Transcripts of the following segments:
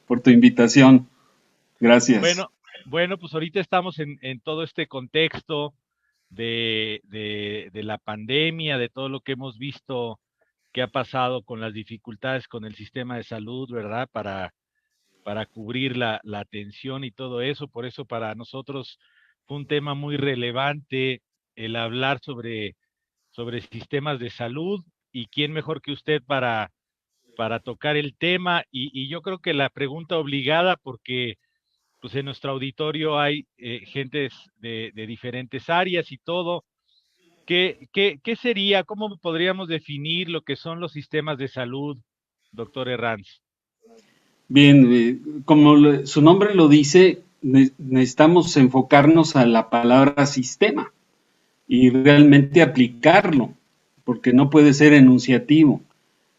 por tu invitación. Gracias. Bueno, bueno, pues ahorita estamos en todo este contexto de la pandemia, de todo lo que hemos visto que ha pasado con las dificultades con el sistema de salud, ¿verdad? Para cubrir la atención y todo eso. Por eso para nosotros fue un tema muy relevante el hablar sobre sistemas de salud y quién mejor que usted para tocar el tema. Y yo creo que la pregunta obligada, porque pues en nuestro auditorio hay gentes de diferentes áreas y todo. ¿Qué sería, cómo podríamos definir lo que son los sistemas de salud, doctor Herranz? Bien, como su nombre lo dice, necesitamos enfocarnos a la palabra sistema y realmente aplicarlo, porque no puede ser enunciativo.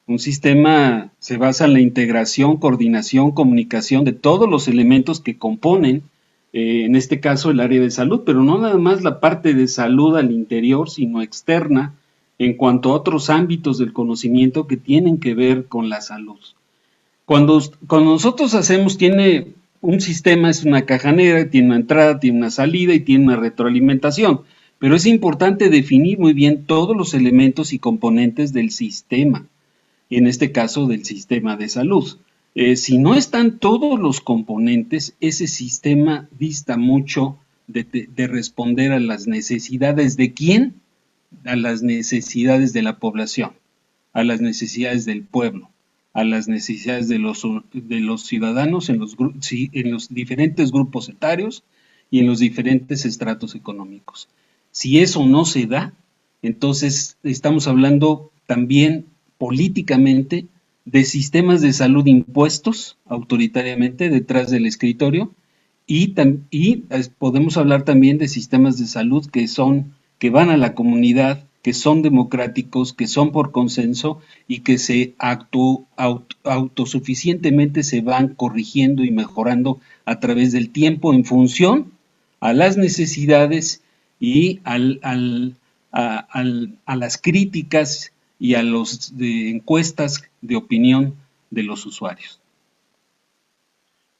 Un sistema se basa en la integración, coordinación, comunicación de todos los elementos que componen, en este caso, el área de salud, pero no nada más la parte de salud al interior, sino externa en cuanto a otros ámbitos del conocimiento que tienen que ver con la salud. Cuando nosotros hacemos, tiene un sistema, es una caja negra, tiene una entrada, tiene una salida y tiene una retroalimentación. Pero es importante definir muy bien todos los elementos y componentes del sistema, en este caso del sistema de salud. Si no están todos los componentes, ese sistema dista mucho de responder a las necesidades de quién, a las necesidades de la población, a las necesidades del pueblo, a las necesidades de los ciudadanos en los diferentes grupos etarios y en los diferentes estratos económicos. Si eso no se da, entonces estamos hablando también políticamente de sistemas de salud impuestos autoritariamente detrás del escritorio y podemos hablar también de sistemas de salud que van a la comunidad, que son democráticos, que son por consenso y que autosuficientemente se van corrigiendo y mejorando a través del tiempo en función a las necesidades y a las críticas y a las encuestas de opinión de los usuarios.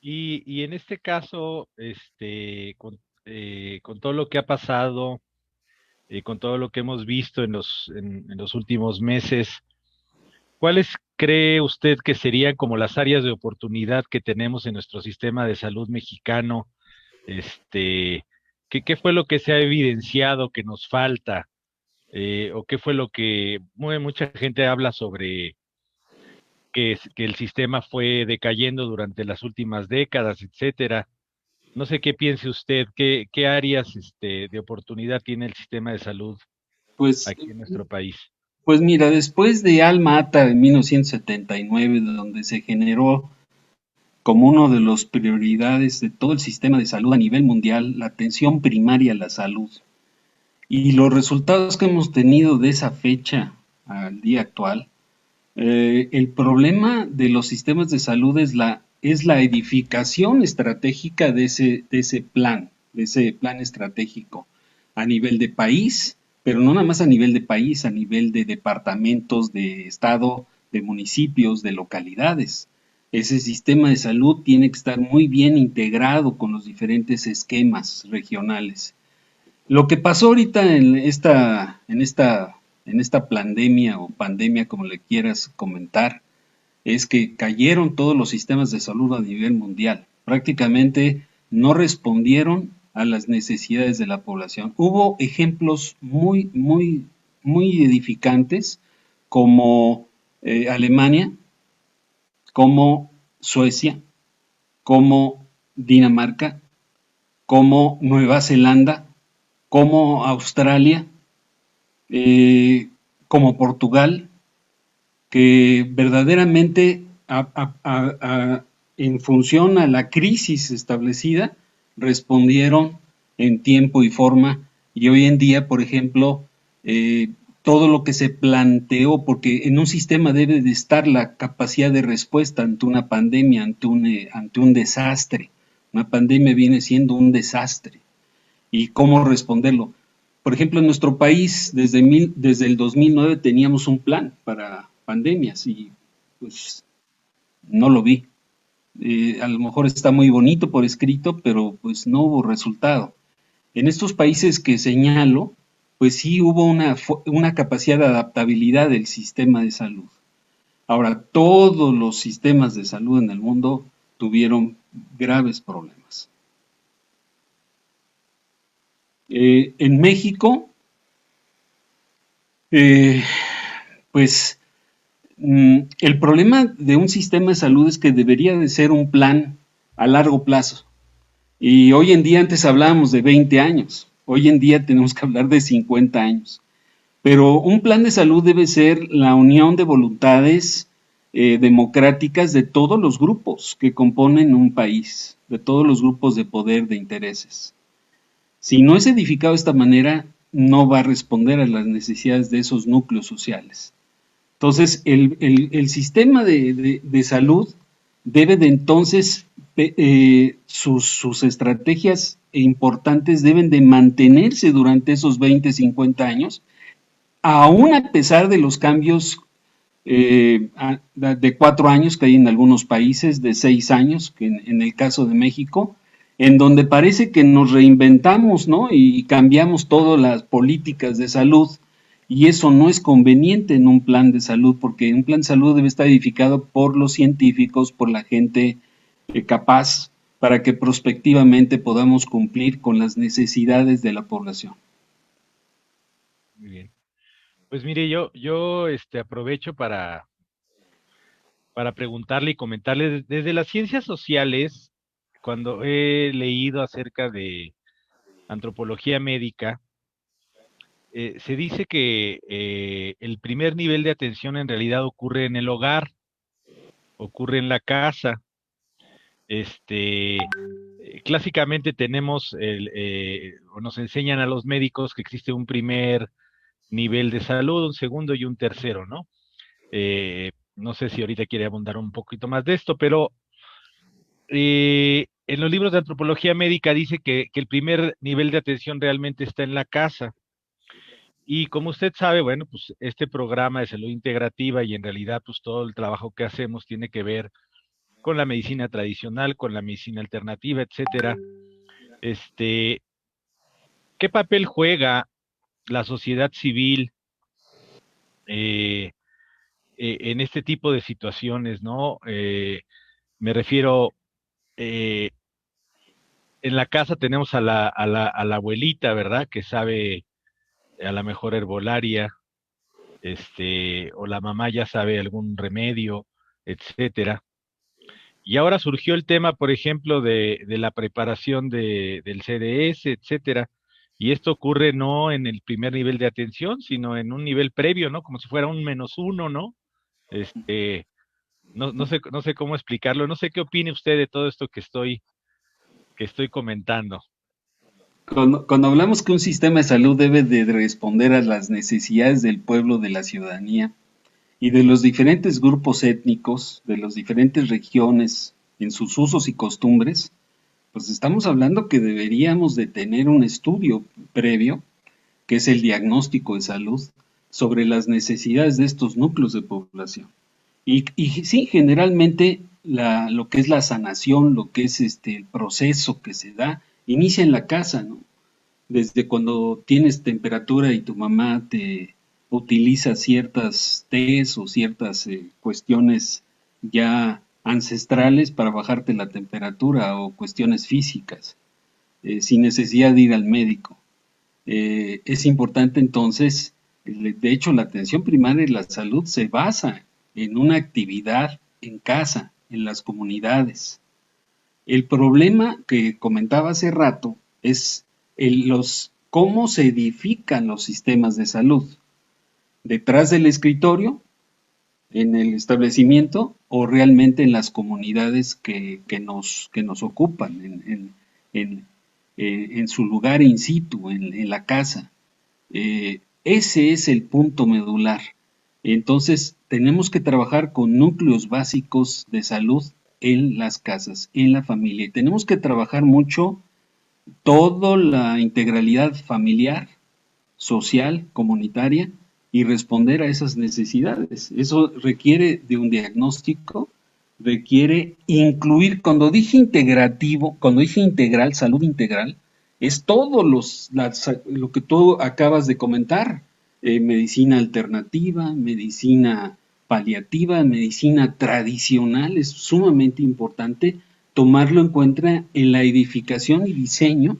Y en este caso, con todo lo que ha pasado, con todo lo que hemos visto en los últimos meses, ¿cuáles cree usted que serían como las áreas de oportunidad que tenemos en nuestro sistema de salud mexicano? Este, ¿qué fue lo que se ha evidenciado que nos falta? ¿O qué fue lo que mucha gente habla sobre que el sistema fue decayendo durante las últimas décadas, etcétera? No sé qué piense usted, qué áreas de oportunidad tiene el sistema de salud Pues, aquí en nuestro país. pues mira, después de Alma Ata en 1979, donde se generó como uno de las prioridades de todo el sistema de salud a nivel mundial, la atención primaria a la salud. Y los resultados que hemos tenido de esa fecha al día actual, el problema de los sistemas de salud es la edificación estratégica de ese plan estratégico a nivel de país, pero no nada más a nivel de país, a nivel de departamentos, de estado, de municipios, de localidades. Ese sistema de salud tiene que estar muy bien integrado con los diferentes esquemas regionales. Lo que pasó ahorita en esta pandemia o pandemia, como le quieras comentar, es que cayeron todos los sistemas de salud a nivel mundial. Prácticamente no respondieron a las necesidades de la población. Hubo ejemplos muy edificantes como Alemania, como Suecia, como Dinamarca, como Nueva Zelanda, como Australia, como Portugal, que verdaderamente en función a la crisis establecida respondieron en tiempo y forma y hoy en día, por ejemplo, todo lo que se planteó, porque en un sistema debe de estar la capacidad de respuesta ante una pandemia, ante un desastre. Una pandemia viene siendo un desastre y cómo responderlo. Por ejemplo, en nuestro país, desde el 2009 teníamos un plan para pandemias y pues no lo vi. A lo mejor está muy bonito por escrito, pero pues no hubo resultado. En estos países que señalo, pues sí hubo una capacidad de adaptabilidad del sistema de salud. Ahora, todos los sistemas de salud en el mundo tuvieron graves problemas. En México, eh, pues el problema de un sistema de salud es que debería de ser un plan a largo plazo. Y hoy en día, antes hablábamos de 20 años, hoy en día tenemos que hablar de 50 años. Pero un plan de salud debe ser la unión de voluntades democráticas de todos los grupos que componen un país, de todos los grupos de poder, de intereses. Si no es edificado de esta manera, no va a responder a las necesidades de esos núcleos sociales. Entonces, el sistema de salud debe de entonces, sus estrategias importantes deben de mantenerse durante esos 20, 50 años, aún a pesar de los cambios de 4 años que hay en algunos países, de 6 años, que en el caso de México, en donde parece que nos reinventamos, ¿no? Y cambiamos todas las políticas de salud, y eso no es conveniente en un plan de salud, porque un plan de salud debe estar edificado por los científicos, por la gente capaz, para que prospectivamente podamos cumplir con las necesidades de la población. Muy bien. Pues mire, yo aprovecho para preguntarle y comentarle desde las ciencias sociales, cuando he leído acerca de antropología médica, se dice que el primer nivel de atención en realidad ocurre en el hogar, ocurre en la casa. Clásicamente tenemos o nos enseñan a los médicos que existe un primer nivel de salud, un segundo y un tercero, ¿no? No sé si ahorita quiere abundar un poquito más de esto, pero en los libros de antropología médica dice que el primer nivel de atención realmente está en la casa. Y como usted sabe, bueno, pues este programa de salud integrativa y en realidad pues todo el trabajo que hacemos tiene que ver con la medicina tradicional, con la medicina alternativa, etcétera. Este, ¿Qué papel juega la sociedad civil eh, en este tipo de situaciones, ¿no? Me refiero, eh, en la casa tenemos a la abuelita, ¿verdad? Que sabe a la mejor herbolaria, o la mamá ya sabe algún remedio, etcétera. Y ahora surgió el tema, por ejemplo, de la preparación del CDS, etcétera. Y esto ocurre no en el primer nivel de atención, sino en un nivel previo, ¿no? Como si fuera un -1, ¿no? Este, no sé cómo explicarlo. No sé qué opine usted de todo esto que estoy comentando. Cuando hablamos que un sistema de salud debe de responder a las necesidades del pueblo, de la ciudadanía y de los diferentes grupos étnicos, de las diferentes regiones en sus usos y costumbres, pues estamos hablando que deberíamos de tener un estudio previo, que es el diagnóstico de salud, sobre las necesidades de estos núcleos de población. Y sí, generalmente lo que es la sanación, lo que es el proceso que se da, inicia en la casa, ¿no? Desde cuando tienes temperatura y tu mamá te utiliza ciertas tés o ciertas cuestiones ya ancestrales para bajarte la temperatura o cuestiones físicas, sin necesidad de ir al médico. Es importante entonces, de hecho la atención primaria y la salud se basa en una actividad en casa, en las comunidades. El problema que comentaba hace rato es cómo se edifican los sistemas de salud. ¿Detrás del escritorio, en el establecimiento o realmente en las comunidades que nos ocupan, en su lugar in situ, en la casa? Ese es el punto medular. Entonces, tenemos que trabajar con núcleos básicos de salud en las casas, en la familia. Y tenemos que trabajar mucho toda la integralidad familiar, social, comunitaria y responder a esas necesidades. Eso requiere de un diagnóstico, requiere incluir, cuando dije integrativo, cuando dije integral, salud integral, es todo lo que tú acabas de comentar, medicina alternativa, medicina paliativa, medicina tradicional, es sumamente importante tomarlo en cuenta en la edificación y diseño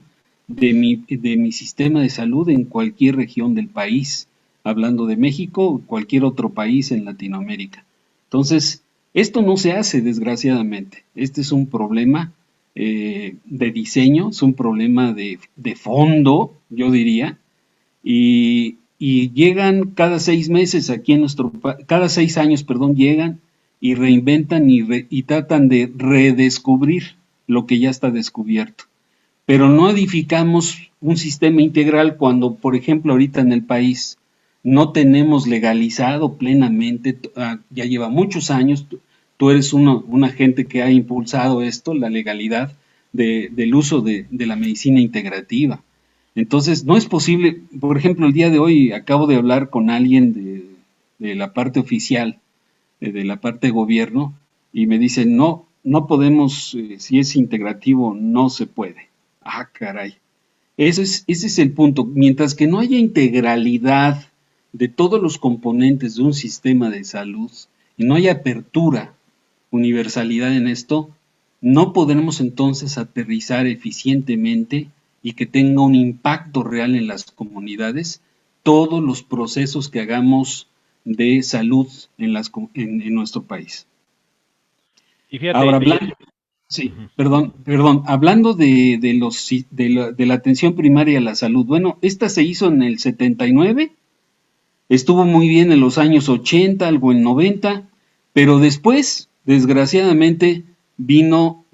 de mi sistema de salud en cualquier región del país, hablando de México o cualquier otro país en Latinoamérica. Entonces, esto no se hace, desgraciadamente. Este es un problema de diseño, es un problema de fondo, yo diría, y llegan cada 6 meses aquí en cada 6 años, perdón, llegan y reinventan y tratan de redescubrir lo que ya está descubierto. Pero no edificamos un sistema integral cuando, por ejemplo, ahorita en el país no tenemos legalizado plenamente, ya lleva muchos años, tú eres una gente que ha impulsado esto, la legalidad del uso de la medicina integrativa. Entonces, no es posible, por ejemplo, el día de hoy acabo de hablar con alguien de la parte oficial, de la parte de gobierno, y me dicen, no, no podemos, si es integrativo, no se puede. Ah, caray. Ese es el punto. Mientras que no haya integralidad de todos los componentes de un sistema de salud y no haya apertura, universalidad en esto, no podremos entonces aterrizar eficientemente y que tenga un impacto real en las comunidades todos los procesos que hagamos de salud en nuestro país. Y fíjate, Ahora, sí, perdón, hablando de la atención primaria a la salud, bueno, esta se hizo en el 79, estuvo muy bien en los años 80, algo en 90, pero después, desgraciadamente, vino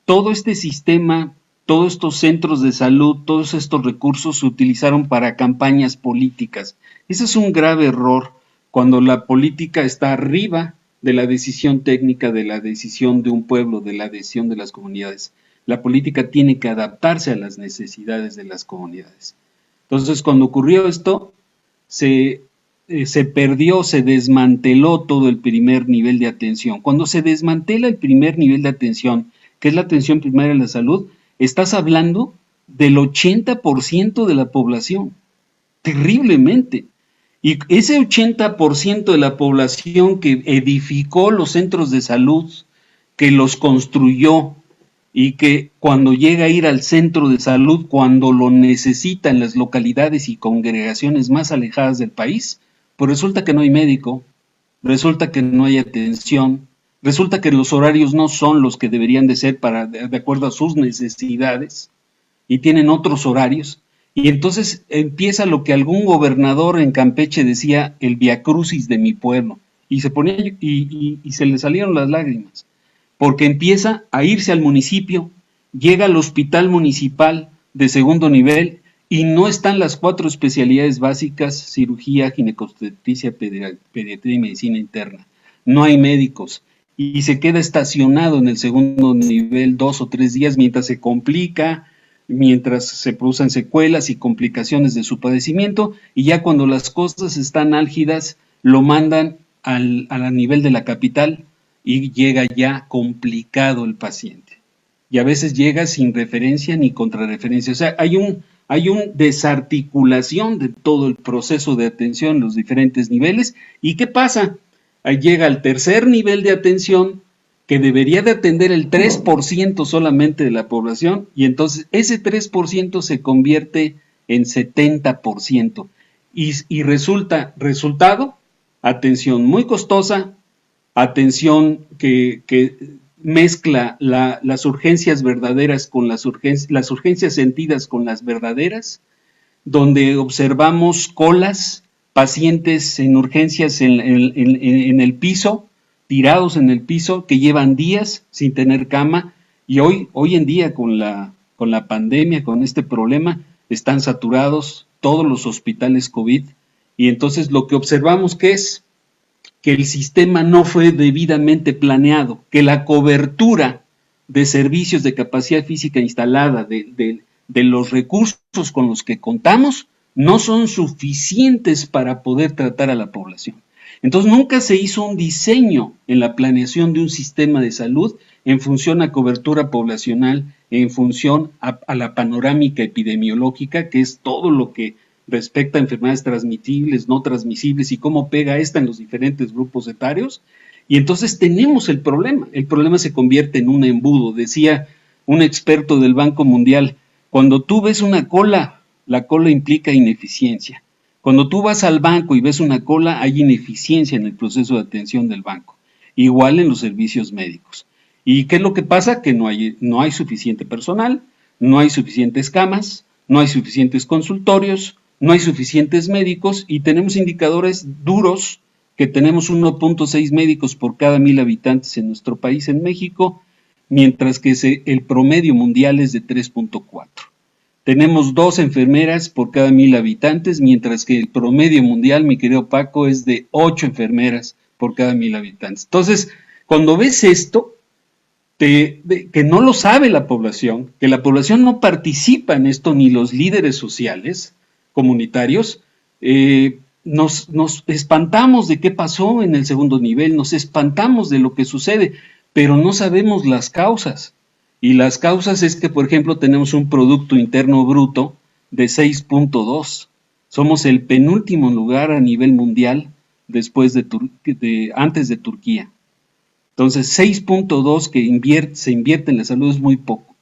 todo este sistema, todos estos centros de salud, todos estos recursos se utilizaron para campañas políticas. Ese es un grave error cuando la política está arriba de la decisión técnica, de la decisión de un pueblo, de la decisión de las comunidades. La política tiene que adaptarse a las necesidades de las comunidades. Entonces, cuando ocurrió esto, se perdió, se desmanteló todo el primer nivel de atención. Cuando se desmantela el primer nivel de atención, que es la atención primaria de la salud, estás hablando del 80% de la población, terriblemente. Y ese 80% de la población que edificó los centros de salud, que los construyó y que cuando llega a ir al centro de salud, cuando lo necesita en las localidades y congregaciones más alejadas del país, pues resulta que no hay médico, resulta que no hay atención, resulta que los horarios no son los que deberían de ser de acuerdo a sus necesidades y tienen otros horarios. Y entonces empieza lo que algún gobernador en Campeche decía, el viacrucis de mi pueblo, y se ponía y se le salieron las lágrimas, porque empieza a irse al municipio, llega al hospital municipal de segundo nivel y no están las 4 especialidades básicas, cirugía, ginecobstetricia, pediatría y medicina interna. No hay médicos y se queda estacionado en el segundo nivel 2 o 3 días mientras se complica, mientras se producen secuelas y complicaciones de su padecimiento, y ya cuando las cosas están álgidas, lo mandan a nivel de la capital y llega ya complicado el paciente. Y a veces llega sin referencia ni contrarreferencia. O sea, hay un desarticulación de todo el proceso de atención en los diferentes niveles. ¿Y qué pasa? Ahí llega al tercer nivel de atención, que debería de atender el 3% solamente de la población, y entonces ese 3% se convierte en 70%. Y resultado, atención muy costosa, atención que mezcla las urgencias verdaderas con las urgencias sentidas con las verdaderas, donde observamos colas, pacientes en urgencias en el piso, tirados en el piso, que llevan días sin tener cama, y hoy en día con la pandemia, con este problema, están saturados todos los hospitales COVID, y entonces lo que observamos es que el sistema no fue debidamente planeado, que la cobertura de servicios de capacidad física instalada, de los recursos con los que contamos, no son suficientes para poder tratar a la población. Entonces nunca se hizo un diseño en la planeación de un sistema de salud en función a cobertura poblacional, en función a la panorámica epidemiológica, que es todo lo que respecta a enfermedades transmisibles, no transmisibles y cómo pega esta en los diferentes grupos etarios. Y entonces tenemos el problema se convierte en un embudo. Decía un experto del Banco Mundial, cuando tú ves una cola, la cola implica ineficiencia. Cuando tú vas al banco y ves una cola, hay ineficiencia en el proceso de atención del banco. Igual en los servicios médicos. ¿Y qué es lo que pasa? Que no hay suficiente personal, no hay suficientes camas, no hay suficientes consultorios, no hay suficientes médicos y tenemos indicadores duros que tenemos 1.6 médicos por cada 1,000 habitantes en nuestro país, en México, mientras que el promedio mundial es de 3.4. Tenemos 2 enfermeras por cada 1,000 habitantes, mientras que el promedio mundial, mi querido Paco, es de 8 enfermeras por cada 1,000 habitantes. Entonces, cuando ves esto, que no lo sabe la población, que la población no participa en esto, ni los líderes sociales, comunitarios, nos espantamos de qué pasó en el segundo nivel, nos espantamos de lo que sucede, pero no sabemos las causas. Y las causas es que, por ejemplo, tenemos un Producto Interno Bruto de 6.2. Somos el penúltimo lugar a nivel mundial después antes de Turquía. Entonces, 6.2 que se invierte en la salud es muy poco.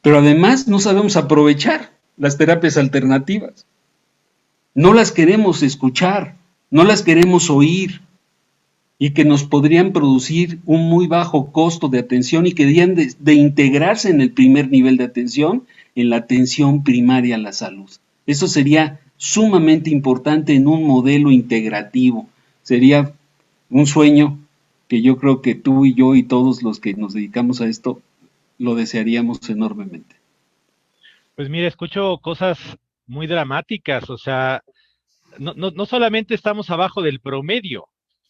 Pero además no sabemos aprovechar las terapias alternativas. No las queremos escuchar, no las queremos oír y que nos podrían producir un muy bajo costo de atención y que deberían de integrarse en el primer nivel de atención, en la atención primaria a la salud. Eso sería sumamente importante en un modelo integrativo. Sería un sueño que yo creo que tú y yo y todos los que nos dedicamos a esto lo desearíamos enormemente. Pues mira, escucho cosas muy dramáticas, o sea, no solamente estamos abajo del promedio,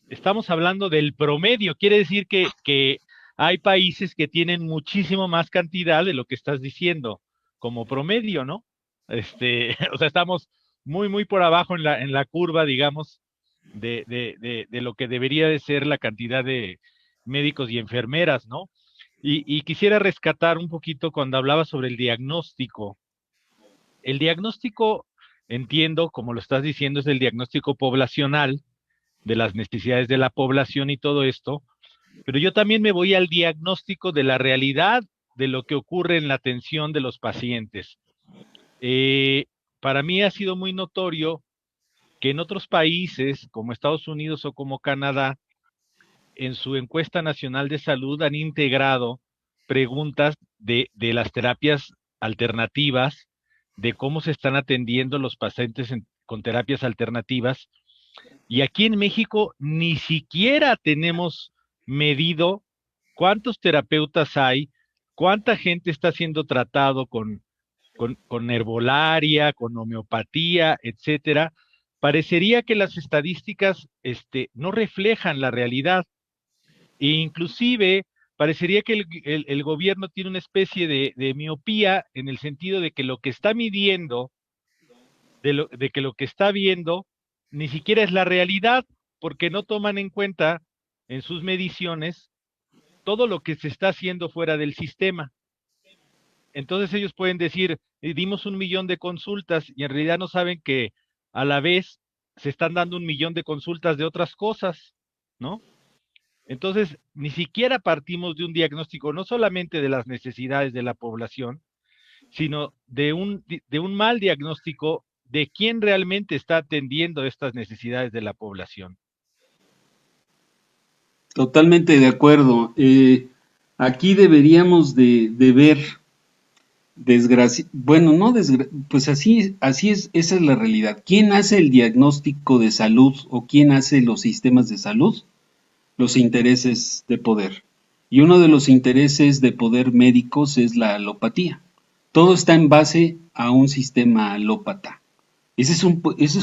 estamos hablando del promedio, quiere decir que hay países que tienen muchísimo más cantidad de lo que estás diciendo como promedio, ¿no? O sea, estamos muy por abajo en la curva, digamos, de lo que debería de ser la cantidad de médicos y enfermeras, ¿no? Y quisiera rescatar un poquito cuando hablaba sobre el diagnóstico. El diagnóstico, entiendo, como lo estás diciendo, es el diagnóstico poblacional de las necesidades de la población y todo esto, pero yo también me voy al diagnóstico de la realidad de lo que ocurre en la atención de los pacientes. Para mí ha sido muy notorio que en otros países, como Estados Unidos o como Canadá, en su encuesta nacional de salud han integrado preguntas de las terapias alternativas, de cómo se están atendiendo los pacientes con terapias alternativas. Y aquí en México ni siquiera tenemos medido cuántos terapeutas hay, cuánta gente está siendo tratado con herbolaria, con homeopatía, etcétera. Parecería que las estadísticas no reflejan la realidad. E inclusive parecería que el gobierno tiene una especie de miopía en el sentido de que lo que está midiendo, de que lo que está viendo, ni siquiera es la realidad, porque no toman en cuenta en sus mediciones todo lo que se está haciendo fuera del sistema. Entonces ellos pueden decir, dimos 1,000,000 de consultas y en realidad no saben que a la vez se están dando 1,000,000 de consultas de otras cosas, ¿no? Entonces, ni siquiera partimos de un diagnóstico, no solamente de las necesidades de la población, sino de un mal diagnóstico de quién realmente está atendiendo estas necesidades de la población. Totalmente de acuerdo. Aquí deberíamos de ver bueno, no pues así es, esa es la realidad. ¿Quién hace el diagnóstico de salud o quién hace los sistemas de salud? Los intereses de poder. Y uno de los intereses de poder médicos es la alopatía. Todo está en base a un sistema alópata. Ese es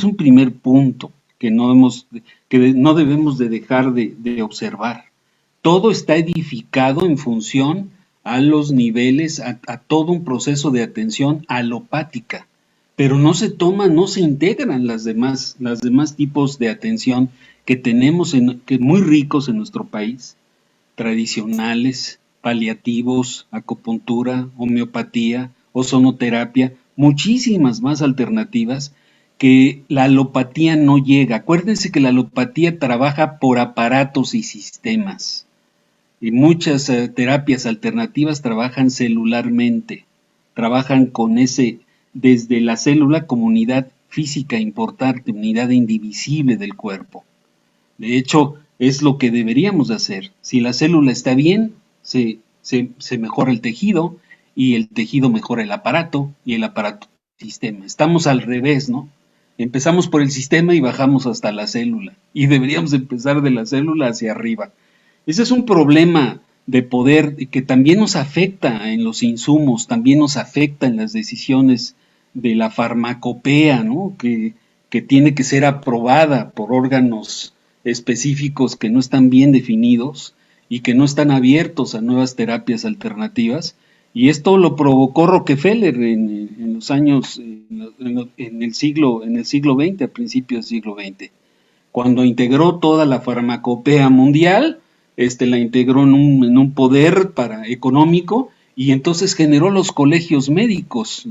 un primer punto que no debemos de dejar de observar. Todo está edificado en función a los niveles, a todo un proceso de atención alopática, pero no se integran las demás tipos de atención que tenemos, que muy ricos en nuestro país, tradicionales, paliativos, acupuntura, homeopatía, ozonoterapia, muchísimas más alternativas que la alopatía no llega. Acuérdense que la alopatía trabaja por aparatos y sistemas y muchas terapias alternativas trabajan celularmente, trabajan con ese, desde la célula como unidad física importante, unidad indivisible del cuerpo. De hecho, es lo que deberíamos de hacer. Si la célula está bien, se mejora el tejido y el tejido mejora el aparato y el aparato el sistema. Estamos al revés, ¿no? Empezamos por el sistema y bajamos hasta la célula. Y deberíamos empezar de la célula hacia arriba. Ese es un problema de poder que también nos afecta en los insumos, también nos afecta en las decisiones de la farmacopea, ¿no? Que tiene que ser aprobada por órganos específicos que no están bien definidos y que no están abiertos a nuevas terapias alternativas. Y esto lo provocó Rockefeller en los años, en el siglo XX, a principios del siglo XX, cuando integró toda la farmacopea mundial, la integró en un poder económico y entonces generó los colegios médicos,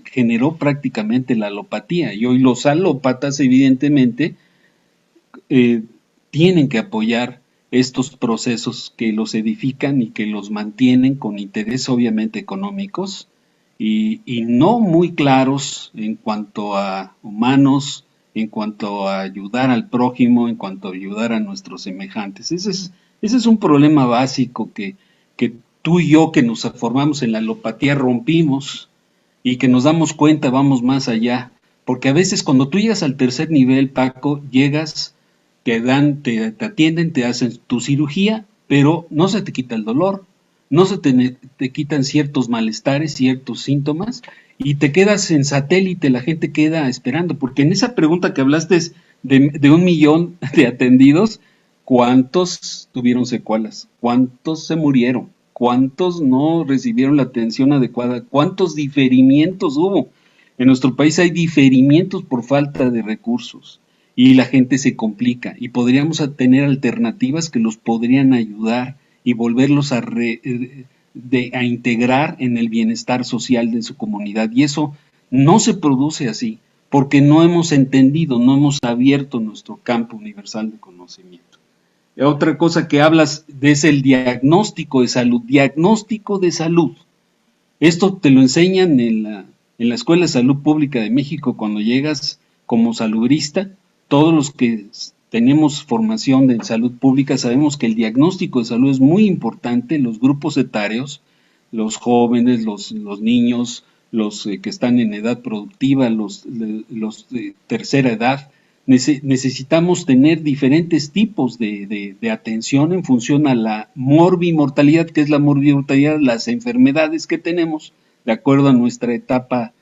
generó prácticamente la alopatía. Y hoy los alópatas, evidentemente, eh, tienen que apoyar estos procesos que los edifican y que los mantienen con interés obviamente económicos y no muy claros en cuanto a humanos, en cuanto a ayudar al prójimo, en cuanto a ayudar a nuestros semejantes. Ese es un problema básico que tú y yo que nos formamos en la alopatía rompimos y que nos damos cuenta, vamos más allá. Porque a veces cuando tú llegas al tercer nivel, Paco, llegas, te atienden, te hacen tu cirugía, pero no se te quita el dolor, no te quitan ciertos malestares, ciertos síntomas, y te quedas en satélite, la gente queda esperando, porque en esa pregunta que hablaste de 1 millón de atendidos, ¿cuántos tuvieron secuelas? ¿Cuántos se murieron? ¿Cuántos no recibieron la atención adecuada? ¿Cuántos diferimientos hubo? En nuestro país hay diferimientos por falta de recursos y la gente se complica y podríamos tener alternativas que los podrían ayudar y volverlos a integrar en el bienestar social de su comunidad. Y eso no se produce así porque no hemos entendido, no hemos abierto nuestro campo universal de conocimiento. Otra cosa que hablas es el diagnóstico de salud. Diagnóstico de salud. Esto te lo enseñan en la Escuela de Salud Pública de México cuando llegas como salubrista. Todos los que tenemos formación de salud pública sabemos que el diagnóstico de salud es muy importante. Los grupos etarios, los jóvenes, los niños, los que están en edad productiva, los de tercera edad, necesitamos tener diferentes tipos de atención en función a la morbimortalidad, que es la morbimortalidad, las enfermedades que tenemos, de acuerdo a nuestra etapa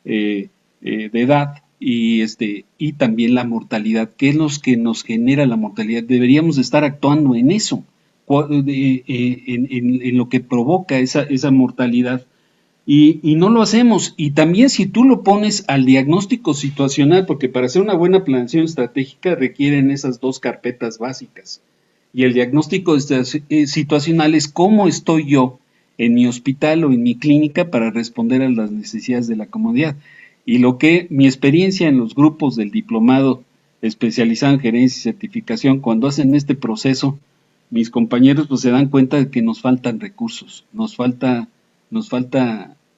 de edad, y también la mortalidad, ¿qué es lo que nos genera la mortalidad? Deberíamos estar actuando en eso, en lo que provoca esa mortalidad. Y no lo hacemos. Y también si tú lo pones al diagnóstico situacional, porque para hacer una buena planeación estratégica requieren esas dos carpetas básicas. Y el diagnóstico situacional es cómo estoy yo en mi hospital o en mi clínica para responder a las necesidades de la comunidad. Y mi experiencia en los grupos del diplomado especializado en gerencia y certificación, cuando hacen este proceso, mis compañeros pues se dan cuenta de que nos faltan recursos, nos falta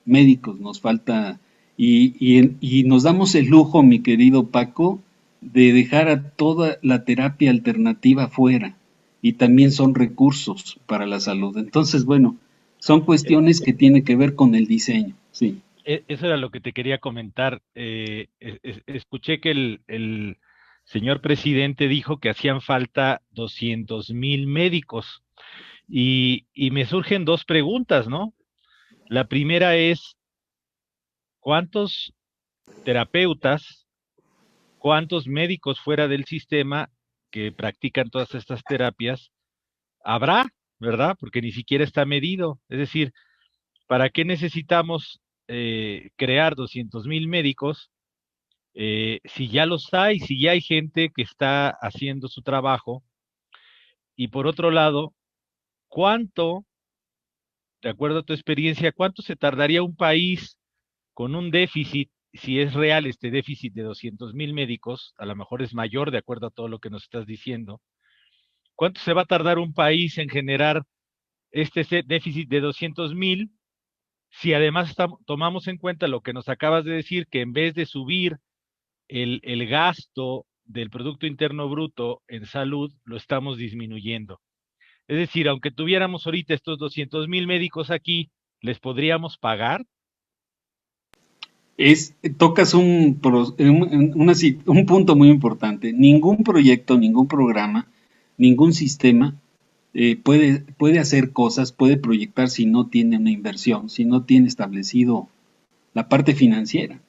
médicos, nos falta, y nos damos el lujo, mi querido Paco, de dejar a toda la terapia alternativa fuera, y también son recursos para la salud. Entonces, bueno, son cuestiones que tienen que ver con el diseño, sí. Eso era lo que te quería comentar. Escuché que el señor presidente dijo que hacían falta 200,000 médicos y me surgen dos preguntas, ¿no? La primera es, ¿cuántos terapeutas, cuántos médicos fuera del sistema que practican todas estas terapias habrá, ¿verdad? Porque ni siquiera está medido. Es decir, ¿para qué necesitamos crear 200,000 médicos Si ya los hay, si ya hay gente que está haciendo su trabajo. Y por otro lado, ¿cuánto, de acuerdo a tu experiencia, cuánto se tardaría un país con un déficit, si es real este déficit de 200,000 médicos, a lo mejor es mayor de acuerdo a todo lo que nos estás diciendo? ¿Cuánto se va a tardar un país en generar este déficit de 200,000 si además tomamos en cuenta lo que nos acabas de decir, que en vez de subir el gasto del Producto Interno Bruto en salud, lo estamos disminuyendo? Es decir, aunque tuviéramos ahorita estos 200,000 médicos aquí, ¿les podríamos pagar? Tocas un punto muy importante. Ningún proyecto, ningún programa, ningún sistema puede hacer cosas, puede proyectar si no tiene una inversión, si no tiene establecido la parte financiera.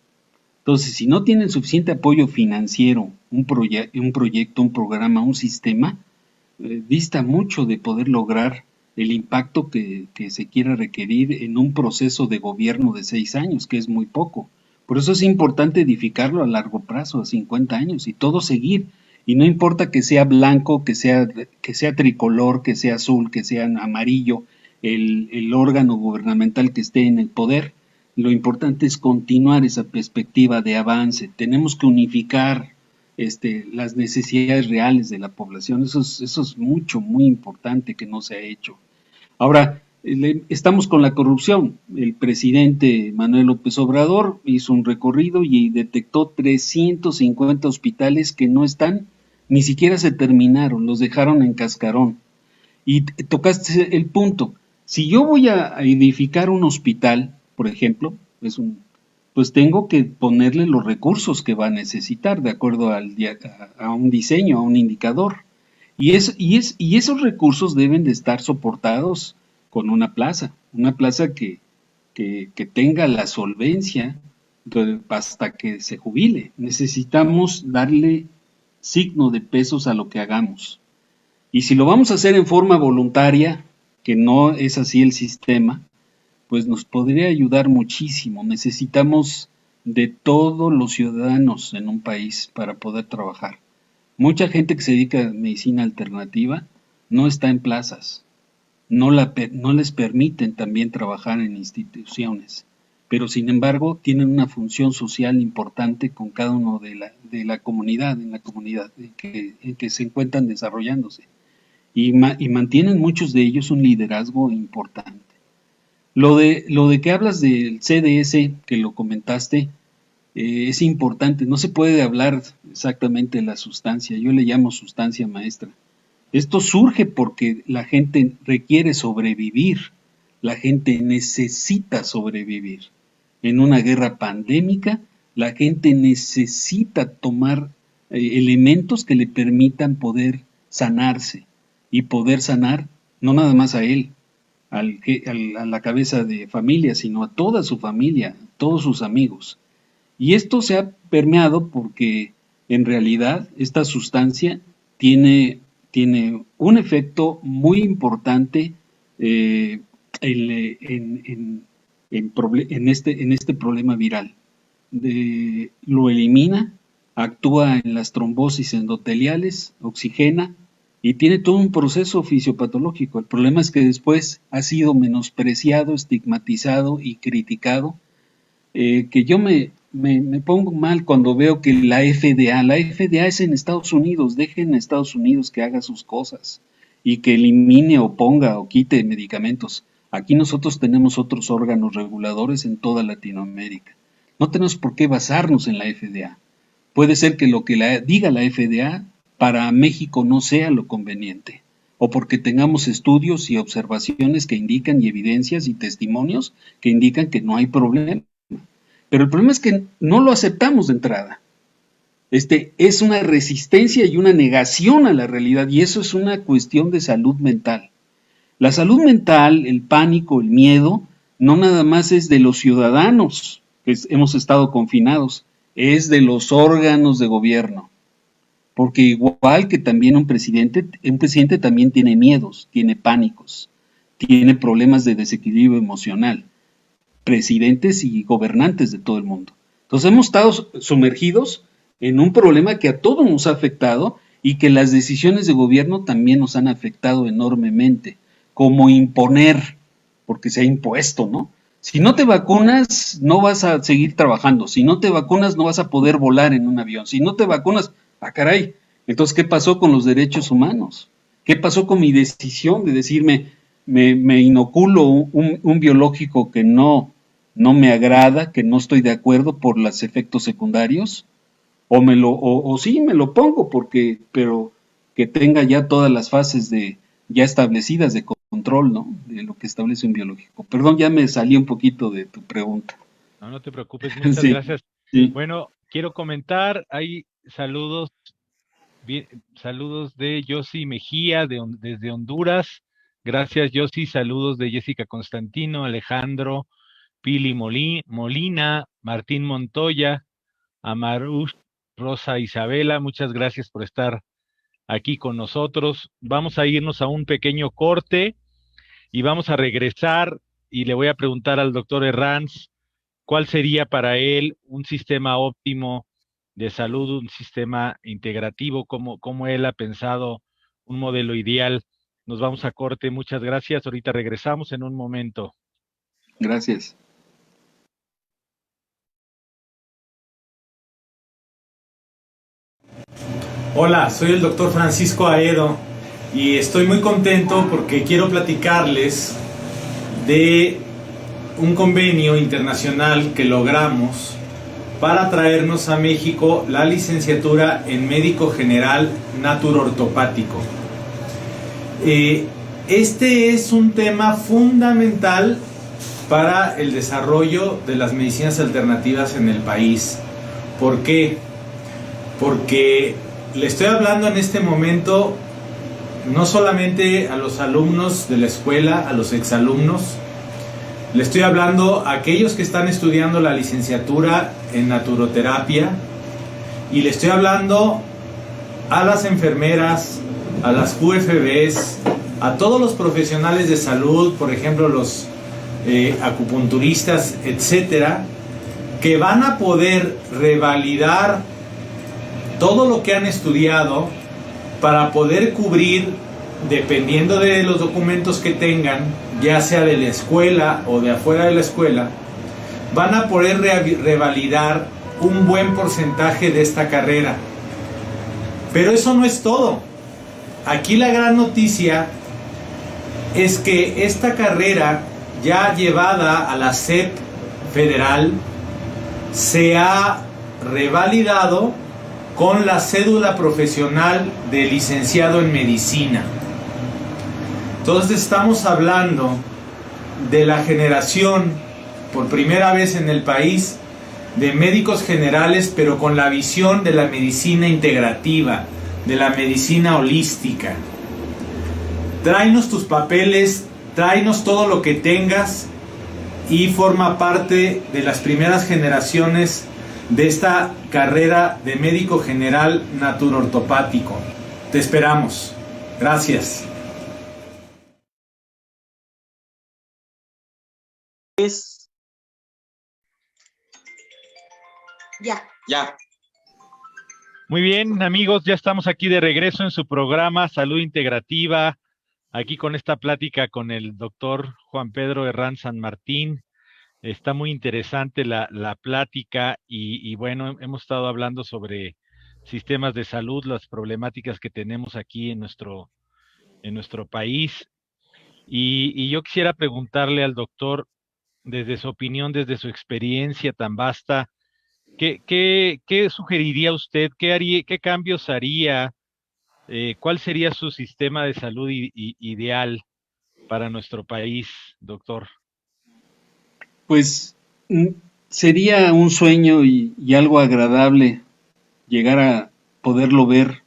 Entonces, si no tienen suficiente apoyo financiero, un proyecto, un programa, un sistema, dista mucho de poder lograr el impacto que se quiera requerir en un proceso de gobierno de 6 años, que es muy poco. Por eso es importante edificarlo a largo plazo, a 50 años, y todo seguir. Y no importa que sea blanco, que sea tricolor, que sea azul, que sea amarillo, el órgano gubernamental que esté en el poder, lo importante es continuar esa perspectiva de avance. Tenemos que unificar las necesidades reales de la población. Eso es muy importante que no se ha hecho. Ahora, estamos con la corrupción. El presidente Manuel López Obrador hizo un recorrido y detectó 350 hospitales que no están, ni siquiera se terminaron, los dejaron en cascarón. Y tocaste el punto. Si yo voy a edificar un hospital, por ejemplo, pues tengo que ponerle los recursos que va a necesitar de acuerdo a un diseño, a un indicador. Y esos recursos deben de estar soportados con una plaza que tenga la solvencia hasta que se jubile. Necesitamos darle signo de pesos a lo que hagamos. Y si lo vamos a hacer en forma voluntaria, que no es así el sistema, pues nos podría ayudar muchísimo. Necesitamos de todos los ciudadanos en un país para poder trabajar. Mucha gente que se dedica a medicina alternativa no está en plazas, no les permiten también trabajar en instituciones, pero sin embargo tienen una función social importante con cada uno de la comunidad, en la comunidad en que se encuentran desarrollándose, y mantienen muchos de ellos un liderazgo importante. Lo de que hablas del CDS, que lo comentaste, es importante. No se puede hablar exactamente de la sustancia. Yo le llamo sustancia maestra. Esto surge porque la gente requiere sobrevivir. La gente necesita sobrevivir. En una guerra pandémica, la gente necesita tomar elementos que le permitan poder sanarse y poder sanar no nada más a él, a la cabeza de familia, sino a toda su familia, todos sus amigos. Y esto se ha permeado porque en realidad esta sustancia tiene un efecto muy importante en este problema viral. Lo elimina, actúa en las trombosis endoteliales, oxigena, y tiene todo un proceso fisiopatológico. El problema es que después ha sido menospreciado, estigmatizado y criticado, que yo me pongo mal cuando veo que la FDA es en Estados Unidos. Dejen a Estados Unidos que haga sus cosas y que elimine o ponga o quite medicamentos. Aquí nosotros tenemos otros órganos reguladores en toda Latinoamérica. No tenemos por qué basarnos en la FDA. Puede ser que lo que diga la FDA para México no sea lo conveniente, o porque tengamos estudios y observaciones que indican, y evidencias y testimonios que indican que no hay problema. Pero el problema es que no lo aceptamos de entrada. Es una resistencia y una negación a la realidad, y eso es una cuestión de salud mental. La salud mental, el pánico, el miedo, no nada más es de los ciudadanos que hemos estado confinados, es de los órganos de gobierno. Porque igual que también un presidente también tiene miedos, tiene pánicos, tiene problemas de desequilibrio emocional. Presidentes y gobernantes de todo el mundo. Entonces hemos estado sumergidos en un problema que a todos nos ha afectado y que las decisiones de gobierno también nos han afectado enormemente, como imponer, porque se ha impuesto, ¿no? Si no te vacunas, no vas a seguir trabajando. Si no te vacunas, no vas a poder volar en un avión. Si no te vacunas, ¡ah, caray! Entonces, ¿qué pasó con los derechos humanos? ¿Qué pasó con mi decisión de decirme, me inoculo un biológico que no me agrada, que no estoy de acuerdo por los efectos secundarios? O sí, me lo pongo, pero que tenga ya todas las fases ya establecidas de control, ¿no? De lo que establece un biológico. Perdón, ya me salí un poquito de tu pregunta. No, no te preocupes, muchas Sí, gracias. sí. Bueno, quiero comentar, hay saludos, saludos de Yossi Mejía desde Honduras. Gracias, Yossi. Saludos de Jessica Constantino, Alejandro, Pili Molina, Martín Montoya, Amarush, Rosa Isabela. Muchas gracias por estar aquí con nosotros. Vamos a irnos a un pequeño corte y vamos a regresar y le voy a preguntar al doctor Herranz cuál sería para él un sistema óptimo de salud, un sistema integrativo, cómo él ha pensado un modelo ideal. Nos vamos a corte, muchas gracias. Ahorita regresamos en un momento. Gracias. Hola, soy el doctor Francisco Aedo y estoy muy contento porque quiero platicarles de un convenio internacional que logramos para traernos a México la licenciatura en médico general naturortopático. Este es un tema fundamental para el desarrollo de las medicinas alternativas en el país. ¿Por qué? Porque le estoy hablando en este momento no solamente a los alumnos de la escuela, a los exalumnos, le estoy hablando a aquellos que están estudiando la licenciatura en naturoterapia y le estoy hablando a las enfermeras, a las QFBs, a todos los profesionales de salud, por ejemplo los acupunturistas, etcétera, que van a poder revalidar todo lo que han estudiado para poder cubrir, dependiendo de los documentos que tengan, ya sea de la escuela o de afuera de la escuela, van a poder revalidar un buen porcentaje de esta carrera. Pero eso no es todo. Aquí la gran noticia es que esta carrera, ya llevada a la SEP federal, se ha revalidado con la cédula profesional de licenciado en medicina. Entonces estamos hablando de la generación, por primera vez en el país, de médicos generales, pero con la visión de la medicina integrativa, de la medicina holística. Tráenos tus papeles, tráenos todo lo que tengas y forma parte de las primeras generaciones de esta carrera de médico general naturortopático. Te esperamos. Gracias. Ya. Muy bien, amigos, ya estamos aquí de regreso en su programa Salud Integrativa, aquí con esta plática con el doctor Juan Pedro Herranz San Martín. Está muy interesante la plática y bueno, hemos estado hablando sobre sistemas de salud, las problemáticas que tenemos aquí en nuestro país. Y yo quisiera preguntarle al doctor, desde su opinión, desde su experiencia tan vasta, ¿qué sugeriría usted? ¿Qué cambios haría? ¿Cuál sería su sistema de salud ideal para nuestro país, doctor? Pues sería un sueño y algo agradable llegar a poderlo ver,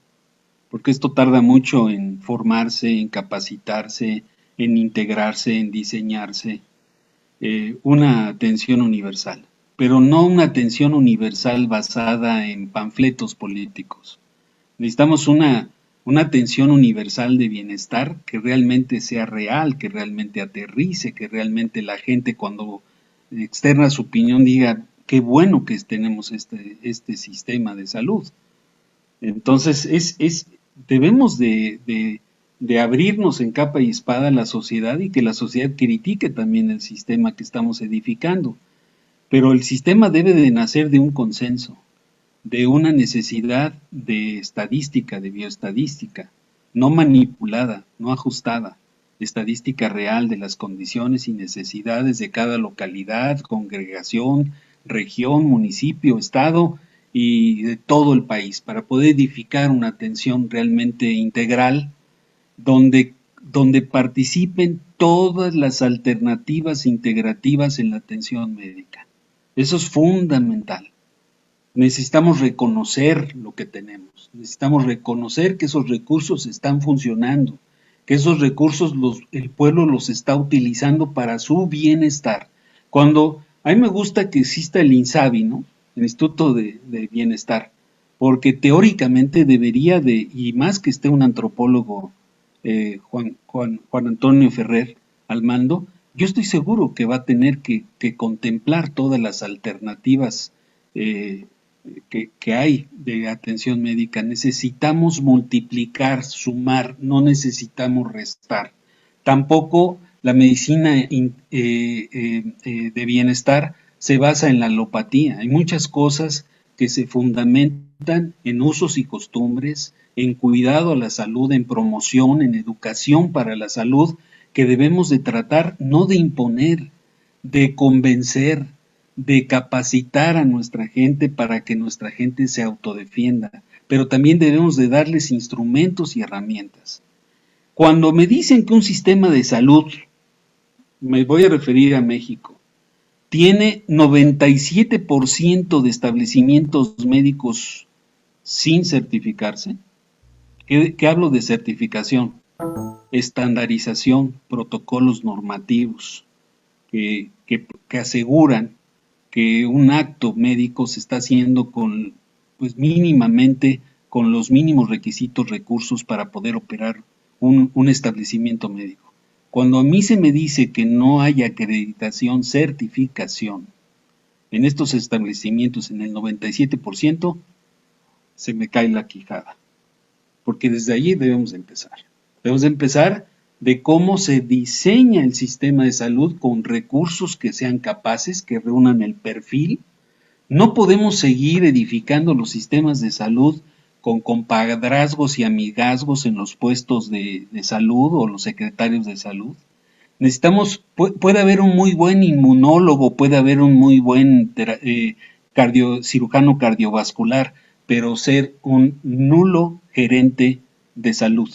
porque esto tarda mucho en formarse, en capacitarse, en integrarse, en diseñarse, una atención universal, pero no una atención universal basada en panfletos políticos. Necesitamos una atención universal de bienestar que realmente sea real, que realmente aterrice, que realmente la gente cuando externa su opinión diga, qué bueno que tenemos este sistema de salud. Entonces, debemos de abrirnos en capa y espada a la sociedad y que la sociedad critique también el sistema que estamos edificando. Pero el sistema debe de nacer de un consenso, de una necesidad de estadística, de bioestadística, no manipulada, no ajustada, estadística real de las condiciones y necesidades de cada localidad, congregación, región, municipio, estado y de todo el país, para poder edificar una atención realmente integral, donde participen todas las alternativas integrativas en la atención médica. Eso es fundamental. Necesitamos reconocer lo que tenemos, necesitamos reconocer que esos recursos están funcionando, que esos recursos el pueblo los está utilizando para su bienestar. A mí me gusta que exista el INSABI, ¿no? El Instituto de Bienestar, porque teóricamente debería y más que esté un antropólogo, Juan Antonio Ferrer al mando, yo estoy seguro que va a tener que contemplar todas las alternativas que hay de atención médica. Necesitamos multiplicar, sumar, no necesitamos restar. Tampoco la medicina de bienestar se basa en la alopatía. Hay muchas cosas que se fundamentan en usos y costumbres, en cuidado a la salud, en promoción, en educación para la salud, que debemos de tratar, no de imponer, de convencer, de capacitar a nuestra gente para que nuestra gente se autodefienda, pero también debemos de darles instrumentos y herramientas. Cuando me dicen que un sistema de salud, me voy a referir a México, tiene 97% de establecimientos médicos sin certificarse, ¿qué hablo de certificación? Estandarización, protocolos normativos que aseguran que un acto médico se está haciendo mínimamente con los mínimos requisitos, recursos para poder operar un establecimiento médico. Cuando a mí se me dice que no hay acreditación, certificación en estos establecimientos en el 97%, se me cae la quijada. Porque desde allí debemos empezar. Debemos empezar de cómo se diseña el sistema de salud con recursos que sean capaces, que reúnan el perfil. No podemos seguir edificando los sistemas de salud con compadrazgos y amigazgos en los puestos de salud o los secretarios de salud. Puede haber un muy buen inmunólogo, puede haber un muy buen cirujano cardiovascular, pero ser un nulo gerente de salud.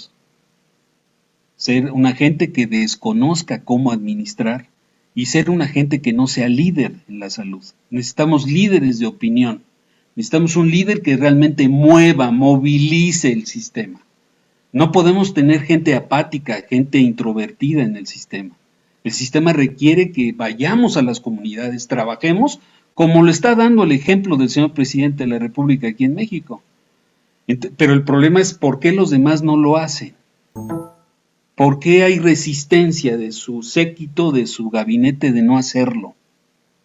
Ser un agente que desconozca cómo administrar y ser un agente que no sea líder en la salud. Necesitamos líderes de opinión. Necesitamos un líder que realmente movilice el sistema. No podemos tener gente apática, gente introvertida en el sistema. El sistema requiere que vayamos a las comunidades, trabajemos, como lo está dando el ejemplo del señor presidente de la República aquí en México. Pero el problema es por qué los demás no lo hacen. ¿Por qué hay resistencia de su séquito, de su gabinete de no hacerlo?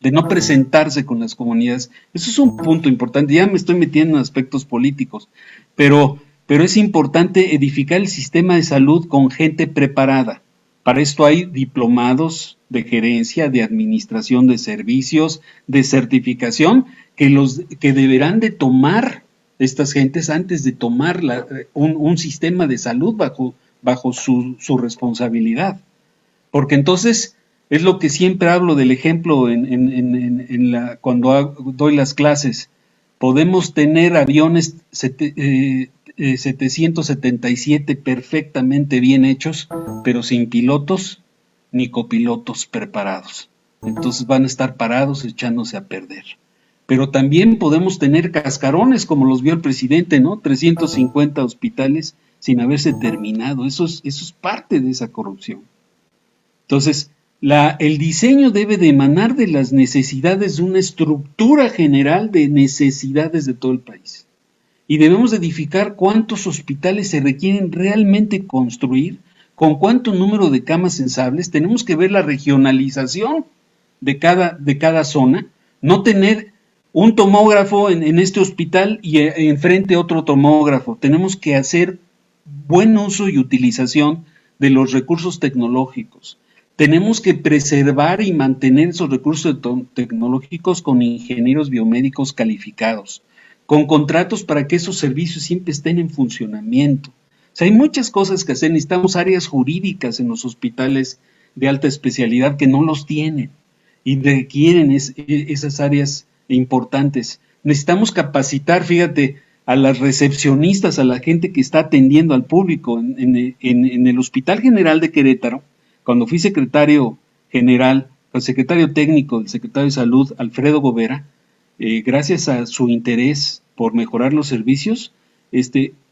De no presentarse con las comunidades. Eso es un punto importante. Ya me estoy metiendo en aspectos políticos, pero es importante edificar el sistema de salud con gente preparada. Para esto hay diplomados de gerencia, de administración de servicios, de certificación, que deberán de tomar estas gentes antes de tomar un sistema de salud bajo su responsabilidad. Porque entonces es lo que siempre hablo del ejemplo cuando doy las clases. Podemos tener aviones 777 perfectamente bien hechos, pero sin pilotos ni copilotos preparados. Entonces van a estar parados echándose a perder. Pero también podemos tener cascarones, como los vio el presidente, ¿no? 350 hospitales sin haberse terminado. Eso es parte de esa corrupción. Entonces, el diseño debe de emanar de las necesidades de una estructura general de necesidades de todo el país. Y debemos edificar cuántos hospitales se requieren realmente construir, con cuánto número de camas sensables. Tenemos que ver la regionalización de cada zona, no tener un tomógrafo en este hospital y enfrente otro tomógrafo. Tenemos que hacer buen uso y utilización de los recursos tecnológicos. Tenemos que preservar y mantener esos recursos tecnológicos con ingenieros biomédicos calificados, con contratos para que esos servicios siempre estén en funcionamiento. O sea, hay muchas cosas que hacer. Necesitamos áreas jurídicas en los hospitales de alta especialidad que no los tienen y requieren esas áreas importantes. Necesitamos capacitar, fíjate, a las recepcionistas, a la gente que está atendiendo al público en el Hospital General de Querétaro. Cuando fui secretario general, el secretario técnico del secretario de Salud, Alfredo Gobera, gracias a su interés por mejorar los servicios,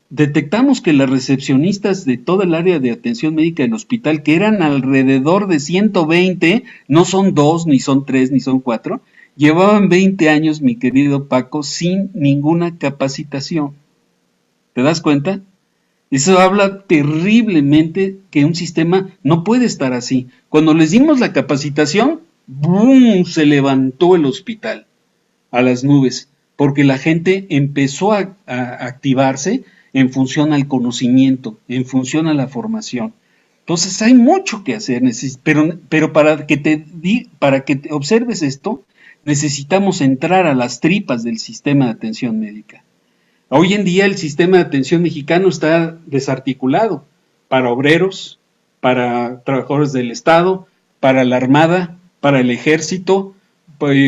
detectamos que las recepcionistas de toda el área de atención médica del hospital, que eran alrededor de 120, no son 2, ni son 3, ni son 4, llevaban 20 años, mi querido Paco, sin ninguna capacitación. ¿Te das cuenta? Eso habla terriblemente que un sistema no puede estar así. Cuando les dimos la capacitación, ¡boom!, se levantó el hospital a las nubes, porque la gente empezó a activarse en función al conocimiento, en función a la formación. Entonces hay mucho que hacer, pero para que te observes esto, necesitamos entrar a las tripas del sistema de atención médica. Hoy en día el sistema de atención mexicano está desarticulado para obreros, para trabajadores del Estado, para la Armada, para el Ejército,